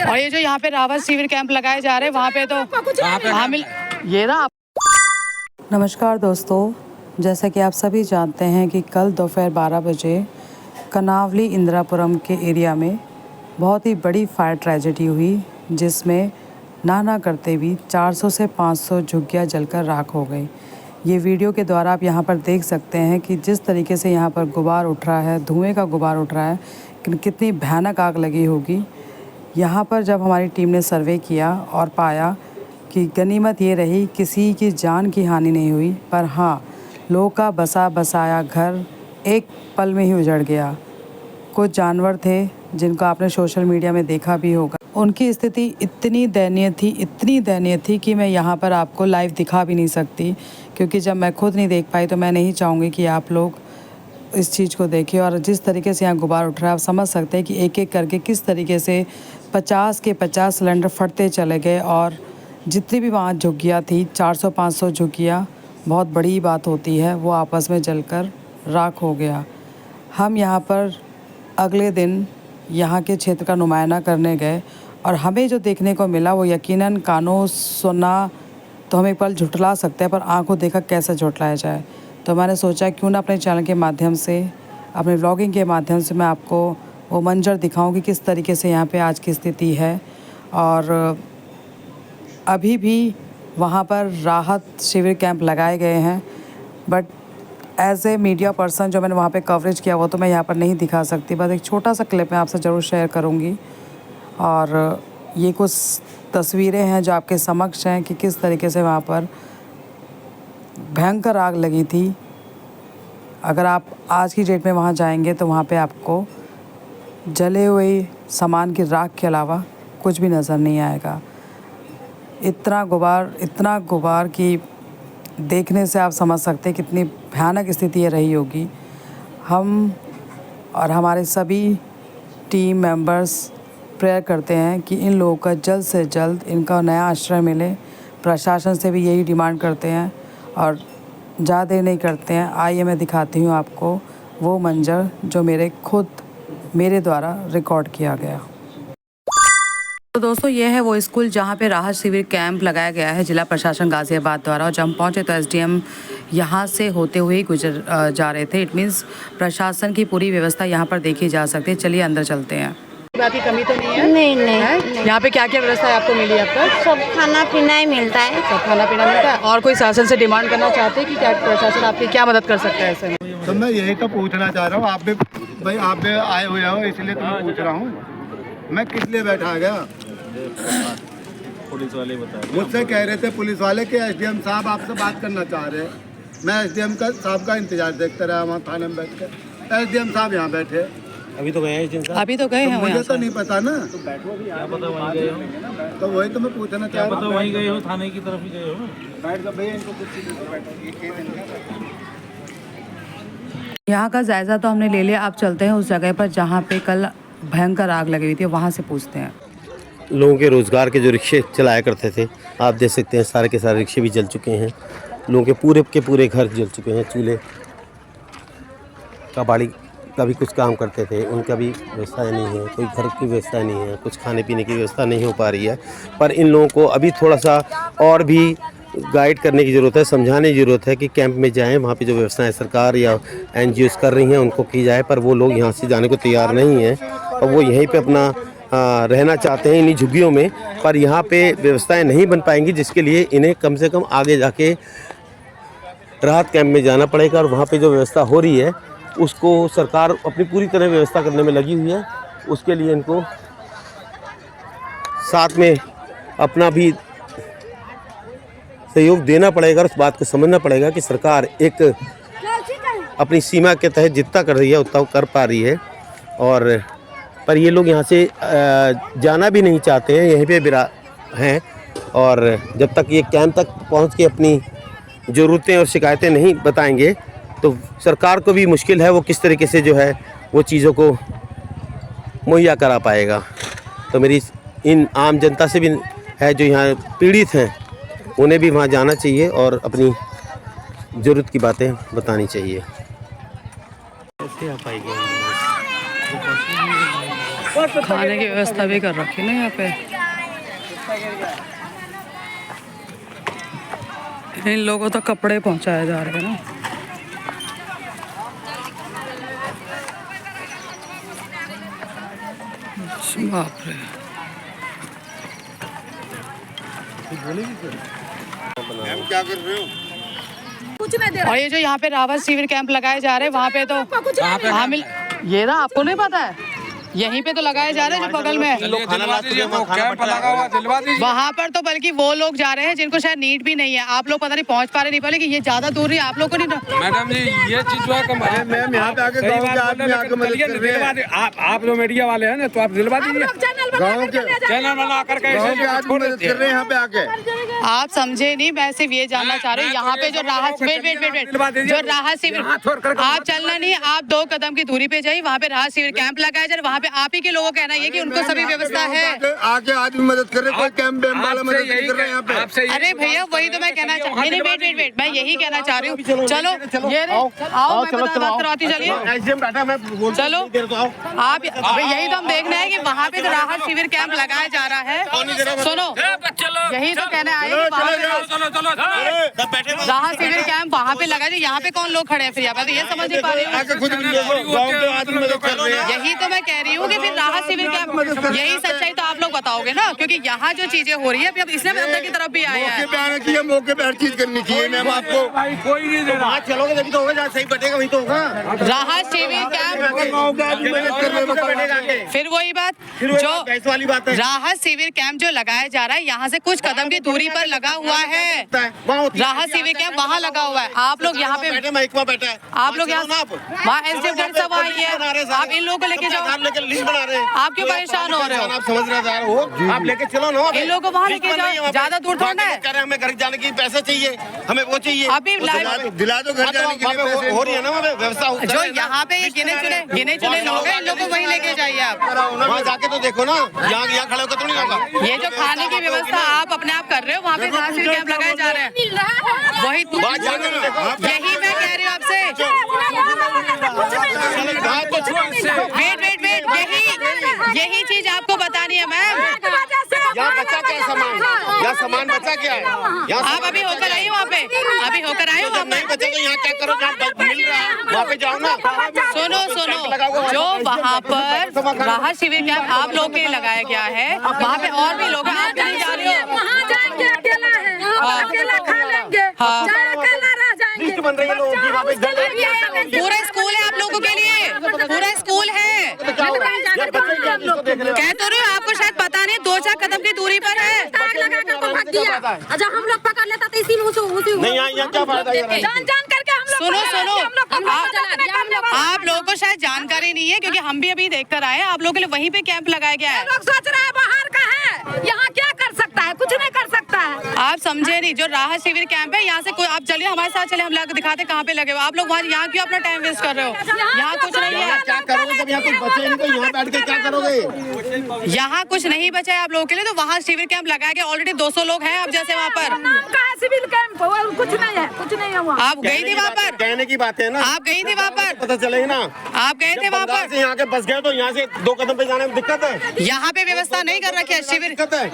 और ये जो यहाँ पे रावत शिविर कैंप लगाए जा रहे हैं वहाँ पे तो हामिल ये ना। नमस्कार दोस्तों, जैसा कि आप सभी जानते हैं कि कल दोपहर 12 बजे कनावली इंदिरापुरम के एरिया में बहुत ही बड़ी फायर ट्रेजेडी हुई, जिसमें ना करते भी 400 से 500 झुग्गियाँ जलकर राख हो गई। ये वीडियो के द्वारा आप यहाँ पर देख सकते हैं कि जिस तरीके से यहाँ पर गुबार उठ रहा है, धुएं का गुबार उठ रहा है, कितनी भयानक आग लगी होगी। यहाँ पर जब हमारी टीम ने सर्वे किया और पाया कि गनीमत ये रही किसी की जान की हानि नहीं हुई, पर हाँ लोगों का बसा बसाया घर एक पल में ही उजड़ गया। कुछ जानवर थे जिनको आपने सोशल मीडिया में देखा भी होगा। उनकी स्थिति इतनी दयनीय थी कि मैं यहाँ पर आपको लाइव दिखा भी नहीं सकती, क्योंकि जब मैं खुद नहीं देख पाई तो मैं नहीं चाहूँगी कि आप लोग इस चीज़ को देखें। और जिस तरीके से यहाँ गुबार उठ रहा है, आप समझ सकते हैं कि एक एक करके किस तरीके से 50 के 50 सिलेंडर फटते चले गए। और जितनी भी वहाँ झुग्गियाँ थी, 400-500 झुग्गियाँ, बहुत बड़ी बात होती है, वो आपस में जलकर राख हो गया। हम यहाँ पर अगले दिन यहाँ के क्षेत्र का नुमाइंदा करने गए और हमें जो देखने को मिला वो यकीनन कानों सुना तो हम एक पल झुठला सकते हैं, पर आंखों देखा कैसे झुठलाया जाए। तो मैंने सोचा क्यों ना अपने चैनल के माध्यम से, अपने व्लॉगिंग के माध्यम से मैं आपको वो मंजर दिखाऊं कि किस तरीके से यहाँ पे आज की स्थिति है। और अभी भी वहाँ पर राहत शिविर कैंप लगाए गए हैं, but as a media person जो मैंने वहाँ पे कवरेज किया वो तो मैं यहाँ पर नहीं दिखा सकती, बस एक छोटा सा क्लिप मैं आपसे ज़रूर शेयर करूँगी। और ये कुछ तस्वीरें हैं जो आपके समक्ष हैं कि किस तरीके से वहाँ पर भयंकर आग लगी थी। अगर आप आज की डेट में वहाँ जाएंगे तो वहाँ पे आपको जले हुए सामान की राख के अलावा कुछ भी नज़र नहीं आएगा। इतना गुबार कि देखने से आप समझ सकते हैं कितनी भयानक स्थिति ये रही होगी। हम और हमारे सभी टीम मेंबर्स प्रेयर करते हैं कि इन लोगों का जल्द से जल्द इनका नया आश्रय मिले। प्रशासन से भी यही डिमांड करते हैं और ज़्यादा देर नहीं करते हैं। आइए मैं दिखाती हूँ आपको वो मंजर जो मेरे द्वारा रिकॉर्ड किया गया। तो दोस्तों ये है वो स्कूल जहाँ पे राहत शिविर कैंप लगाया गया है जिला प्रशासन गाज़ियाबाद द्वारा। और जब हम पहुँचे तो एसडीएम यहाँ से होते हुए गुजर जा रहे थे। इट मीन्स प्रशासन की पूरी व्यवस्था यहाँ पर देखी जा सकती है। चलिए अंदर चलते हैं। बात की कमी तो नहीं है? नहीं। यहाँ पे क्या क्या व्यवस्था आपको मिली अब तक? सब खाना पीना ही मिलता है। सब खाना पीना मिलता है। और कोई शासन से डिमांड करना चाहते हैं कि क्या प्रशासन आपकी क्या मदद कर सकता है ऐसे में? तो मैं यही तो पूछना चाह रहा हूँ, आप भी आए हुए हो इसलिए तो मैं पूछ रहा हूँ। मैं किस लिए बैठा गया? पुलिस वाले बताए, मुझसे कह रहे थे पुलिस वाले कि एसडीएम साहब आपसे बात करना चाह रहे हैं। मैं एसडीएम साहब का इंतजार देखते रहा वहाँ थाने में बैठ कर। एसडीएम साहब यहाँ बैठे। अभी तो गए हैं। अभी तो गए हैं। मुझे तो नहीं पता ना, तो बैठो भी, क्या पता वहीं गए हो। तो वही तो मैं पूछना चाह रहा हूँ। वहीं गए हो, थाने की तरफ ही गए हो। बैठ जाओ भैया, इनको कुछ यहाँ का जायज़ा तो हमने ले लिया। आप चलते हैं उस जगह पर जहाँ पे कल भयंकर आग लगी हुई थी, वहाँ से पूछते हैं। लोगों के रोज़गार के जो रिक्शे चलाया करते थे, आप देख सकते हैं सारे के सारे रिक्शे भी जल चुके हैं। लोगों के पूरे घर जल चुके हैं। चूल्हे कबाड़ी का भी कुछ काम करते थे, उनका भी व्यवस्था नहीं है। कोई घर की व्यवस्था नहीं है, कुछ खाने पीने की व्यवस्था नहीं हो पा रही है। पर इन लोगों को अभी थोड़ा सा और भी गाइड करने की ज़रूरत है, समझाने की ज़रूरत है कि कैंप में जाएं, वहाँ पे जो व्यवस्थाएं सरकार या NGOs कर रही हैं उनको की जाए। पर वो लोग यहाँ से जाने को तैयार नहीं हैं और वो यहीं पे अपना रहना चाहते हैं इन्हीं झुग्गियों में। पर यहाँ पे व्यवस्थाएं नहीं बन पाएंगी, जिसके लिए इन्हें कम से कम आगे जाके राहत कैंप में जाना पड़ेगा। और वहाँ पे जो व्यवस्था हो रही है उसको सरकार अपनी पूरी तरह व्यवस्था करने में लगी हुई है। उसके लिए इनको साथ में अपना भी सहयोग देना पड़ेगा और उस बात को समझना पड़ेगा कि सरकार एक अपनी सीमा के तहत जितना कर रही है उतना कर पा रही है। और पर ये लोग यहाँ से जाना भी नहीं चाहते हैं, यहीं पे बिरा हैं। और जब तक ये कैंप तक पहुँच के अपनी ज़रूरतें और शिकायतें नहीं बताएंगे तो सरकार को भी मुश्किल है वो किस तरीके से जो है वो चीज़ों को मुहैया करा पाएगा। तो मेरी इन आम जनता से भी है जो यहाँ पीड़ित हैं, उन्हें भी वहाँ जाना चाहिए और अपनी ज़रूरत की बातें बतानी चाहिए। कैसे आ पाएगी? खाने की व्यवस्था भी कर रखी ना यहाँ पे। इन लोगों तक कपड़े पहुंचाए जा रहे हैं ना। बाप रे। मैम क्या कर रहे हो? और ये जो यहाँ पे रावत शिविर कैंप लगाए जा रहे हैं वहाँ पे तो ये ना आपको नहीं पता है, यहीं पे तो लगाए जा रहे हैं जो बगल में। वहाँ पर तो बल्कि वो लोग जा रहे हैं जिनको शायद नीड भी नहीं है। आप लोग पता नहीं पहुँच पा रहे नहीं पा रहे कि ये ज्यादा दूर नहीं, आप लोग को नहीं। मैडम जी ये चीज जो है मैम यहाँ पे आके गाँव के आदमी आके मदद कर रहे हैं। आप लोग मीडिया वाले हैं ना, तो आप दिलवा दीजिए। गाँव के चैनल बना कर गाँव के आदमी मदद कर रहे हैं यहाँ पे आके। आप समझे नहीं, मैं सिर्फ ये जानना चाह रही हूँ यहाँ पे जो राहत वेट जो राहत शिविर, आप चलना नहीं, आप 2 कदम की दूरी पे जाइए, वहाँ पे राहत शिविर कैंप लगाया जा रहा है। वहाँ पे आप ही के लोगों का कहना है कि उनको सभी व्यवस्था है। आके आदमी मदद कर रहे, कोई कैंप वाला मदद नहीं कर रहे हैं यहाँ पे। अरे भैया वही तो मैं कहना चाह रही हूँ। वेट मैं यही कहना चाह रही हूँ। चलो ये आओ मैं बात करवाती, चलिए चलो आप। यही तो हम देखना है कि वहाँ पे जो राहत शिविर कैंप लगाया जा रहा है, सुनो यही तो कहने आए कि राहत शिविर कैंप वहाँ पे लगा जाए। यहाँ पे कौन लोग खड़े हैं फिर यहाँ पे, तो ये समझ नहीं पा रही हूँ। यही तो मैं कह रही हूँ कि फिर राहत शिविर कैंप, यही सच्चाई तो आप लोग बताओगे ना, क्योंकि यहाँ जो चीजें हो रही है अभी, अब इसलिए अंदर की तरफ भी आए हैं। मौके पे हर चीज करनी चाहिए मैम आपको। कोई नहीं दे रहा। चलोगे तभी तो होगा, जहाँ सही बटेगा वही तो होगा। राहत शिविर कैंप, फिर वही बात जो वाली बात है। राहत शिविर कैंप जो लगाया जा रहा है यहाँ से कुछ कदम की दूरी पर लगा हुआ है। राहत शिविर कैंप वहाँ लगा हुआ है। आप लोग यहाँ पे बैठा है, आप लोग यहाँ वहाँ एसडीएम गाड़ी सब आई है, आप इन लोगों को लेके जाओ। लिस्ट बना रहे हैं, आप क्यों परेशान हो रहे हो? आप समझ रहे हो, आप लेके चलो ना। इन लोगों को वहाँ लेके जाओ, ज्यादा दूर थोड़ा है। हमें घर जाने की पैसे चाहिए, हमें वो चाहिए। अभी दिला दो घर जाने के लिए, हो रही है ना व्यवस्था। जो यहाँ पे गिने चुने लोग हैं, इन लोगों को वहीं लेके जाइए आप। वहाँ जाके तो देखो ना, यहाँ खड़े होकर तो नहीं होगा। ये जो खाने की व्यवस्था आप अपने आप कर रहे हो, वहाँ पे राहत शिविर कैंप लगाए जा रहे हैं, वही यही मैं कह रही हूँ आपसे। वेट यही चीज आपको बतानी है मैम। यहाँ बचा क्या सामान, यहाँ सामान बचा क्या है? आप अभी होकर आइए वहाँ पे, अभी होकर आए वहाँ पे। बचा तो यहाँ क्या करो, जहाँ मिल रहा है वहाँ पे जाओ ना। सुनो जो वहाँ पर राहत शिविर कैंप आप लोग के लिए लगाया गया है, वहाँ पे और भी लोग हैं, आप क्यों नहीं जा रहे हो? वहाँ जाएंगे अकेला है, अकेला खा लेंगे, चाहे अकेला रह जाएंगे। लिस्ट बन रही है लोगों की, वहाँ पे पूरा स्कूल है आप लोगों के लिए, पूरा स्कूल है। कह तो रही हूँ, आपको शायद पता नहीं, 2-4 कदम की दूरी पर है। अच्छा हम लोग पकड़ लेता तो इसी में नहीं, यहाँ क्या फायदा? जान करके हम लोग सुनो आप लोगों को शायद जानकारी नहीं है, क्योंकि हम भी अभी देखकर आए हैं। आप लोगों के लिए वहीं पे कैंप लगाया गया है। लोग सोच रहे हैं बाहर का है, यहाँ क्या कर सकता है, कुछ नहीं कर सकता है। आप समझे नहीं, जो राहत शिविर कैंप है यहाँ से कोई, आप चलिए हमारे साथ चले, हम लोग दिखाते कहाँ पे लगे हो। आप लोग वहाँ यहाँ क्यों अपना टाइम वेस्ट कर रहे हो? यहाँ कुछ नहीं है। क्या करोगे जब यहाँ कुछ बचे नहीं, तो यहाँ बैठ के क्या करोगे? यहाँ कुछ नहीं बचा है आप लोगों के लिए, तो वहाँ शिविर कैंप लगाया गया। ऑलरेडी 200 लोग हैं आप जैसे वहाँ पर। सिविल कैंप कुछ नहीं है, कुछ नहीं है वहाँ। आप गई थी वहाँ पर? कहने की बात है ना, आप गई थी वहाँ पर? पता चलेगा ना। आप गए थे वहाँ पर? यहाँ के बस गए तो यहाँ से 2 कदम पे जाने में दिक्कत है। यहाँ पे व्यवस्था नहीं कर रखे है,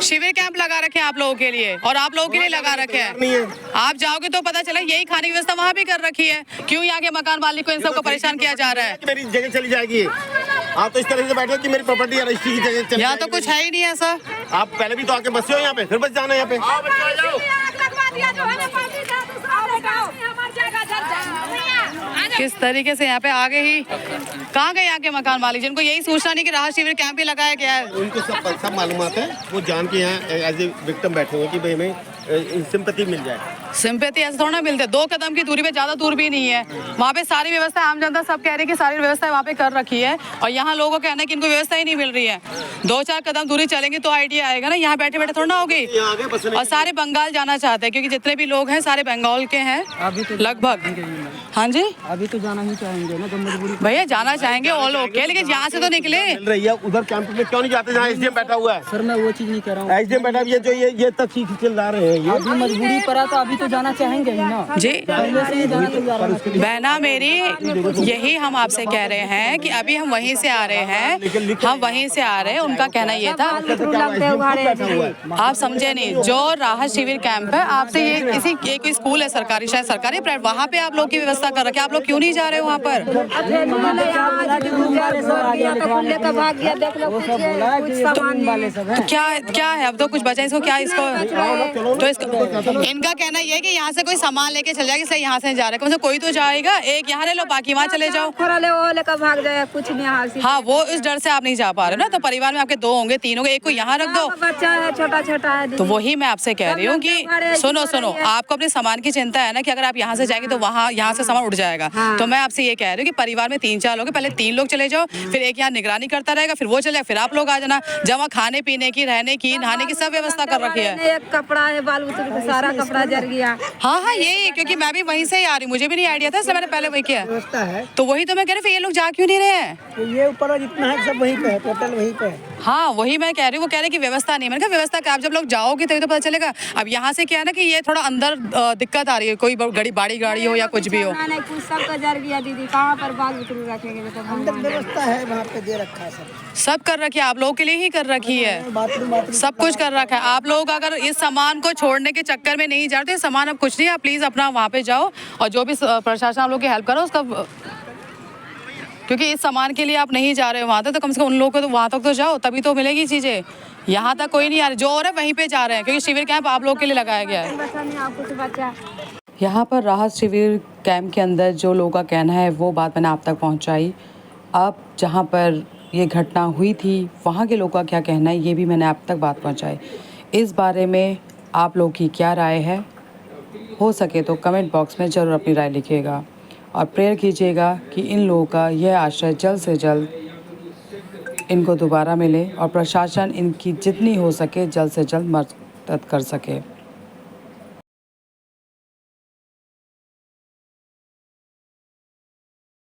शिविर कैंप लगा रखे हैं आप लोगों के लिए, और आप लोगों के लिए लगा रखे हैं। आप जाओगे तो पता चला यही खाने की व्यवस्था वहाँ भी कर रखी है। क्यों यहाँ के मकान मालिक को इन सबको परेशान किया जा रहा है? मेरी जगह चली जाएगी। आप तो इस तरह से बैठे कि मेरी प्रॉपर्टी रजिस्ट्री की जगह चली। यहाँ तो कुछ है ही नहीं ऐसा। आप पहले भी तो आके बसे हो यहाँ पे, फिर बस जाना यहाँ पे। किस तरीके से यहाँ पे आगे ही कहाँ गए यहाँ के मकान मालिक, जिनको यही सोचना नहीं कि राहत शिविर कैंप भी लगाया गया है। उनको सब मालूमात है, वो जान के यहाँ एज ए विक्टिम बैठे हुए कि भाई हमें सिंपैथी मिल जाए। सिंपैथी ऐसे थोड़ा ना मिलते, 2 कदम की दूरी पे, ज्यादा दूर भी नहीं है। वहाँ पे सारी व्यवस्था, आम जनता सब कह रही है कि सारी व्यवस्था वहाँ पे कर रखी है, और यहाँ लोगों का कहना है कि इनको व्यवस्था ही नहीं मिल रही है। 2-4 कदम दूरी चलेंगे तो आइडिया आएगा ना, यहाँ बैठे बैठे थोड़ा ना होगी। और सारे बंगाल जाना चाहते हैं, क्योंकि जितने भी लोग हैं सारे बंगाल के हैं लगभग। हाँ जी, अभी तो जाना ही चाहेंगे ना, तो मजबूरी। भैया जाना चाहेंगे ऑल ओके, लेकिन यहाँ से तो निकले। मिल रही है उधर कैंप में क्यों नहीं जाते जहाँ एसडीएम बैठा हुआ है? सर मैं वो चीज नहीं कह रहा हूँ। एसडीएम बैठा, ये जो ये तक चिल्ला रहे हैं है ये? अभी मजबूरी पड़ा तो अभी तो जाना चाहेंगे ही ना। जी पहले से ही जाना तैयार होना। बहना मेरी, यही हम आपसे कह रहे हैं कि अभी हम वहीं से आ रहे हैं, हम वहीं से आ रहे हैं। उनका कहना ये था, आप समझे नहीं, जो राहत शिविर कैंप है आपसे ये इसी एक कोई स्कूल है सरकारी, शायद सरकारी प्राइवेट, वहाँ पे आप लोग की व्यवस्था कर रखे, आप लोग क्यों नहीं जा रहे हो वहाँ पर? तो क्या है अब तो कुछ बचा इसको, क्या इसको तो इसको इनका कहना ये है कि यहाँ से कोई सामान लेके चल जाएगा, सही यहाँ से जा रहे हैं, कम से कोई तो जाएगा, एक यहाँ ले लो बाकी वहाँ चले जाओ। लेकर भाग जाए कुछ नहीं हाल से। हाँ, वो इस डर से आप नहीं जा पा रहे हो ना, तो परिवार में आपके 2 होंगे 3 होंगे, एक को यहाँ रख दो। बच्चा है छोटा छोटा है। तो वही मैं आपसे कह रही हूँ कि सुनो आपको अपने सामान की चिंता है ना, कि अगर आप यहाँ से जाएंगे तो वहाँ यहाँ से सामान उठ जाएगा। तो मैं आपसे ये कह रही हूँ कि परिवार में 3-4 लोग, पहले 3 लोग चले जाओ, फिर एक यहाँ निगरानी करता रहेगा, फिर वो चले, फिर आप लोग आ जाना। जहाँ खाने पीने की, रहने की, नहाने की सब व्यवस्था कर रखी है। एक कपड़ा है, बाल सारा कपड़ा जल गया। हाँ, यही, क्योंकि मैं भी वहीं से ही आ रही हूँ, मुझे भी नहीं आइडिया था, इसलिए मैंने पहले वही किया। तो वही तो मैं कह रही हूँ, ये लोग जा क्यों नहीं रहे हैं? ये ऊपर जितना है सब वहीं पे है, टोटल वहीं पे है। हाँ, वही मैं कह रही हूँ, वो कह रहे कि व्यवस्था नहीं। मैंने कहा व्यवस्था क्या, आप जब लोग जाओगे तभी तो पता चलेगा। अब यहाँ से क्या है ना कि ये थोड़ा अंदर दिक्कत आ रही है, कोई बड़ी गाड़ी हो या कुछ भी हो। नहीं कुछ सब का जल गया दीदी, कहाँ पर बाल बुतरू रखेंगे? अंदर व्यवस्था है, वहाँ पे दे रखा है सब कर रखी है, आप लोगों के लिए ही कर रखी है, बाथरूम सब कुछ कर रखा है। आप लोग अगर इस सामान को छोड़ने के चक्कर में नहीं जा रहे, तो सामान अब कुछ नहीं, आप प्लीज अपना वहाँ पे जाओ और जो भी प्रशासन आप लोग की हेल्प करो उसका, क्योंकि इस सामान के लिए आप नहीं जा रहे हो वहाँ तक, तो कम से कम उन लोगों को तो वहाँ तक तो जाओ, तभी तो मिलेगी चीजें। यहाँ तक कोई नहीं आ रहा, जो हो रहा है वहीं पे जा रहे हैं, क्योंकि शिविर कैंप आप लोग के लिए लगाया गया है। यहाँ पर राहत शिविर कैंप के अंदर जो लोगों का कहना है वो बात मैंने आप तक पहुँचाई। अब जहाँ पर ये घटना हुई थी वहाँ के लोगों का क्या कहना है ये भी मैंने आप तक बात पहुँचाई। इस बारे में आप लोग की क्या राय है, हो सके तो कमेंट बॉक्स में ज़रूर अपनी राय लिखिएगा और प्रेयर कीजिएगा कि इन लोगों का यह आश्रय जल्द से जल्द इनको दोबारा मिले और प्रशासन इनकी जितनी हो सके जल्द से जल्द मदद कर सके।